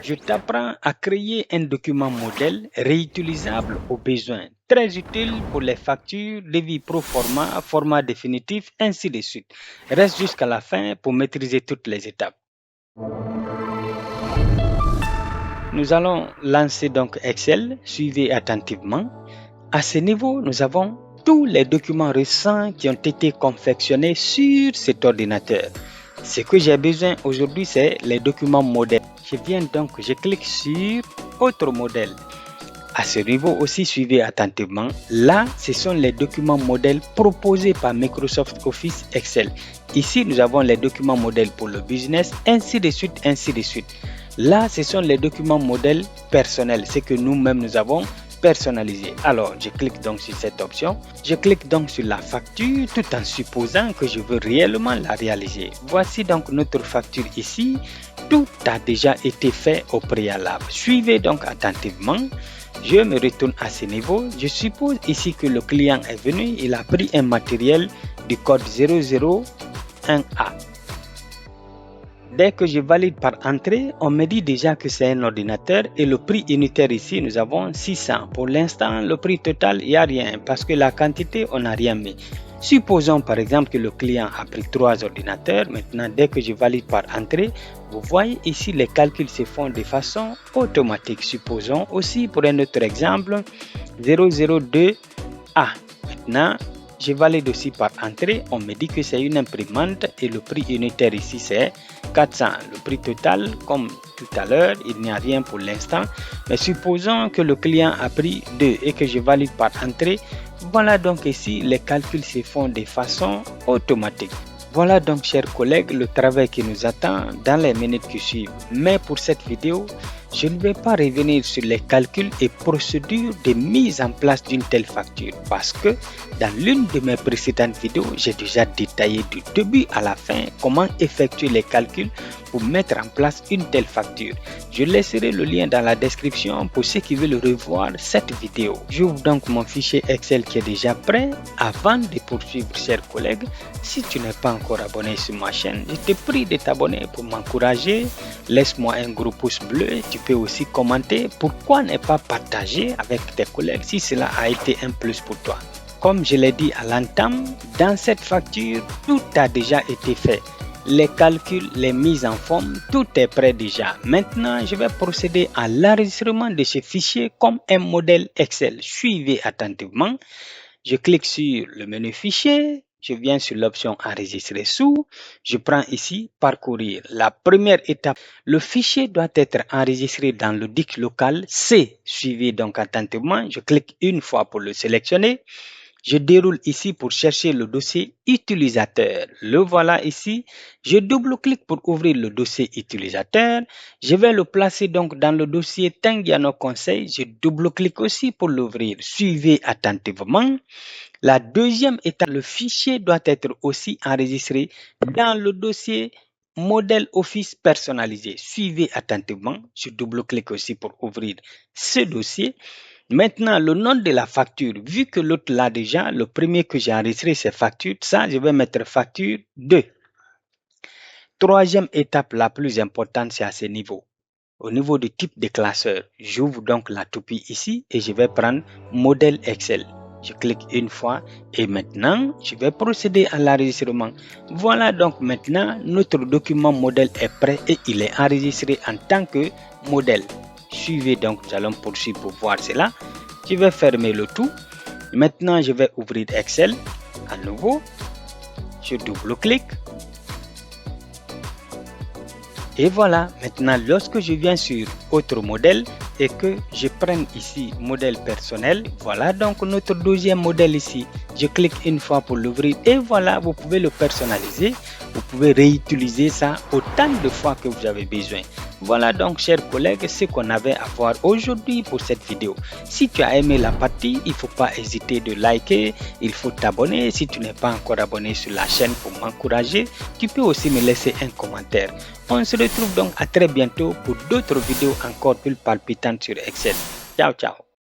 je t'apprends à créer un document modèle réutilisable au besoin, très utile pour les factures, devis pro forma, format définitif, ainsi de suite. Reste jusqu'à la fin pour maîtriser toutes les étapes. Nous allons lancer donc Excel, suivez attentivement. À ce niveau, nous avons tous les documents récents qui ont été confectionnés sur cet ordinateur. Ce que j'ai besoin aujourd'hui, c'est les documents modèles. Je clique sur Autre modèle. À ce niveau aussi, suivez attentivement. Là, ce sont les documents modèles proposés par Microsoft Office Excel. Ici, nous avons les documents modèles pour le business, ainsi de suite, ainsi de suite. Là, ce sont les documents modèles personnels, ce que nous-mêmes nous avons personnalisé. Alors, je clique donc sur cette option. Je clique donc sur la facture tout en supposant que je veux réellement la réaliser. Voici donc notre facture ici. Tout a déjà été fait au préalable. Suivez donc attentivement. Je me retourne à ce niveau. Je suppose ici que le client est venu. Il a pris un matériel du code 001A. Dès que je valide par entrée, on me dit déjà que c'est un ordinateur et le prix unitaire ici, nous avons 600. Pour l'instant, le prix total, il n'y a rien parce que la quantité, on n'a rien mis. Supposons par exemple que le client a pris 3 ordinateurs. Maintenant, dès que je valide par entrée, vous voyez ici les calculs se font de façon automatique. Supposons aussi pour un autre exemple 002A. Maintenant, je valide aussi par entrée. On me dit que c'est une imprimante et le prix unitaire ici c'est 400. Le prix total, comme tout à l'heure, il n'y a rien pour l'instant. Mais supposons que le client a pris 2 et que je valide par entrée. Voilà donc ici, les calculs se font de façon automatique. Voilà donc, chers collègues, le travail qui nous attend dans les minutes qui suivent. Mais pour cette vidéo, je ne vais pas revenir sur les calculs et procédures de mise en place d'une telle facture parce que dans l'une de mes précédentes vidéos, j'ai déjà détaillé du début à la fin comment effectuer les calculs pour mettre en place une telle facture. Je laisserai le lien dans la description pour ceux qui veulent revoir cette vidéo. J'ouvre donc mon fichier Excel qui est déjà prêt. Avant de poursuivre, chers collègues, si tu n'es pas encore abonné sur ma chaîne, je te prie de t'abonner pour m'encourager. Laisse-moi un gros pouce bleu. Tu peux aussi commenter pourquoi ne pas partager avec tes collègues si cela a été un plus pour toi. Comme je l'ai dit à l'entame, dans cette facture, tout a déjà été fait. Les calculs, les mises en forme, tout est prêt déjà. Maintenant, je vais procéder à l'enregistrement de ce fichier comme un modèle Excel. Suivez attentivement. Je clique sur le menu fichier. Je viens sur l'option enregistrer sous. Je prends ici parcourir. La première étape, le fichier doit être enregistré dans le disque local C. Suivez donc attentivement. Je clique une fois pour le sélectionner. Je déroule ici pour chercher le dossier utilisateur. Le voilà ici. Je double-clique pour ouvrir le dossier utilisateur. Je vais le placer donc dans le dossier Tengiano Conseil. Je double-clique aussi pour l'ouvrir. Suivez attentivement. La deuxième étape, le fichier doit être aussi enregistré dans le dossier modèle Office personnalisé. Suivez attentivement. Je double-clique aussi pour ouvrir ce dossier. Maintenant, le nom de la facture, vu que l'autre l'a déjà, le premier que j'ai enregistré, c'est facture. Ça, je vais mettre facture 2. Troisième étape la plus importante, c'est à ce niveau. Au niveau du type de classeur, j'ouvre donc la toupie ici et je vais prendre modèle Excel. Je clique une fois et maintenant, je vais procéder à l'enregistrement. Voilà donc maintenant, notre document modèle est prêt et il est enregistré en tant que modèle. Suivez donc, nous allons poursuivre pour voir cela. Je vais fermer le tout. Maintenant, je vais ouvrir Excel à nouveau. Je double-clique. Et voilà, maintenant, lorsque je viens sur autre modèle et que je prenne ici modèle personnel, voilà donc notre deuxième modèle ici. Je clique une fois pour l'ouvrir et voilà, vous pouvez le personnaliser. Vous pouvez réutiliser ça autant de fois que vous avez besoin. Voilà donc, chers collègues, ce qu'on avait à voir aujourd'hui pour cette vidéo. Si tu as aimé la partie, il ne faut pas hésiter de liker, il faut t'abonner. Si tu n'es pas encore abonné sur la chaîne pour m'encourager, tu peux aussi me laisser un commentaire. On se retrouve donc à très bientôt pour d'autres vidéos encore plus palpitantes sur Excel. Ciao, ciao.